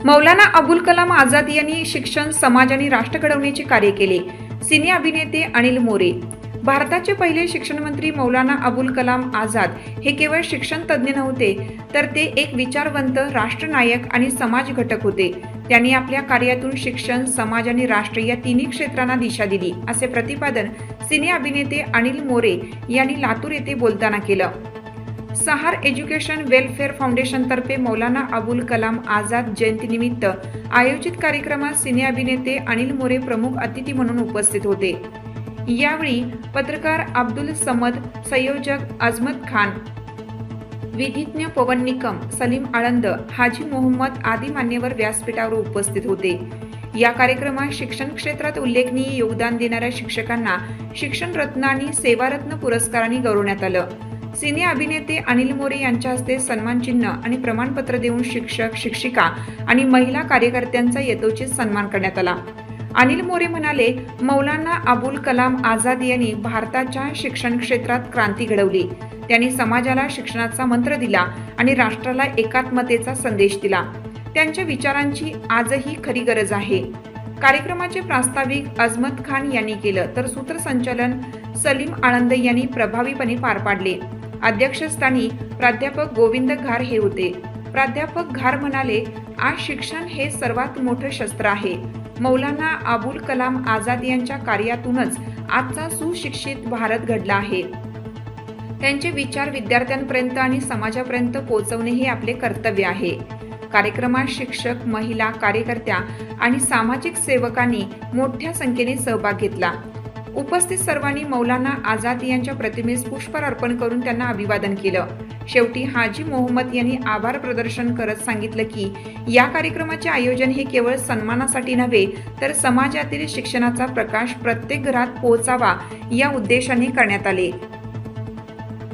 मौलाना अबुल कलाम आझाद यांनी शिक्षण, समाज आणि राष्ट्र घडवण्याचे कार्य केले. सिने अभिनेते अनिल मोरे. भारताचे पहिले शिक्षण मंत्री मौलाना अबुल कलाम आझाद हे केवळ शिक्षण तज्ज्ञ नव्हते, तर ते एक विचारवंत, राष्ट्रनायक आणि समाज घटक होते. त्यांनी आपल्या कार्यातून शिक्षण, समाज आणि राष्ट्र या तिन्ही क्षेत्रांना दिशा दिली, असे प्रतिपादन सिने अभिनेते अनिल मोरे यांनी लातूर येथे बोलताना केलं. सहार एज्युकेशन वेलफेअर फाउंडेशनतर्फे मौलाना अबुल कलाम आझाद जयंतीनिमित्त आयोजित कार्यक्रमात सिने अभिनेते अनिल मोरे प्रमुख अतिथी म्हणून उपस्थित होते. यावेळी पत्रकार अब्दुल समद, संयोजक अजमत खान, विधिज्ञ पवन निकम, सलीम आळंद, हाजी मोहम्मद आदी मान्यवर व्यासपीठावर उपस्थित होते. या कार्यक्रमात शिक्षण क्षेत्रात उल्लेखनीय योगदान देणाऱ्या शिक्षकांना शिक्षण रत्न आणि सेवारत्न पुरस्कारांनी गौरवण्यात आलं. सिने अभिनेते अनिल मोरे यांच्या हस्ते सन्मानचिन्ह आणि प्रमाणपत्र देऊन शिक्षक, शिक्षिका आणि महिला कार्यकर्त्यांचा यथोचित सन्मान करण्यात आला. अनिल मोरे म्हणाले, मौलाना अबुल कलाम आझाद यांनी भारताच्या शिक्षण क्षेत्रात क्रांती घडवली. त्यांनी समाजाला शिक्षणाचा मंत्र दिला आणि राष्ट्राला एकात्मतेचा संदेश दिला. त्यांच्या विचारांची आजही खरी गरज आहे. कार्यक्रमाचे प्रास्ताविक अजमत खान यांनी केलं, तर सूत्रसंचालन सलीम आळंद यांनी प्रभावीपणे पार पाडले. अध्यक्षस्थानी प्राध्यापक गोविंद घार हे होते. प्राध्यापक घार म्हणाले, आज शिक्षण हे सर्वात मोठं शस्त्र आहे. मौलाना अबुल कलाम आझाद यांच्या कार्यातूनच आजचा सुशिक्षित भारत घडला आहे. त्यांचे विचार विद्यार्थ्यांपर्यंत आणि समाजापर्यंत पोहोचवणे हे आपले कर्तव्य आहे. कार्यक्रमात शिक्षक, महिला कार्यकर्त्या आणि सामाजिक सेवकांनी मोठ्या संख्येने सहभाग घेतला. उपस्थित सर्वांनी मौलाना आझाद यांच्या प्रतिमेस पुष्प अर्पण करून त्यांना अभिवादन केलं. शेवटी हाजी मोहम्मद यांनी आभार प्रदर्शन करत सांगितलं की या कार्यक्रमाचे आयोजन हे केवळ सन्मानासाठी नव्हे, तर समाजातील शिक्षणाचा प्रकाश प्रत्येक घरात पोहोचावा या उद्देशाने करण्यात आले.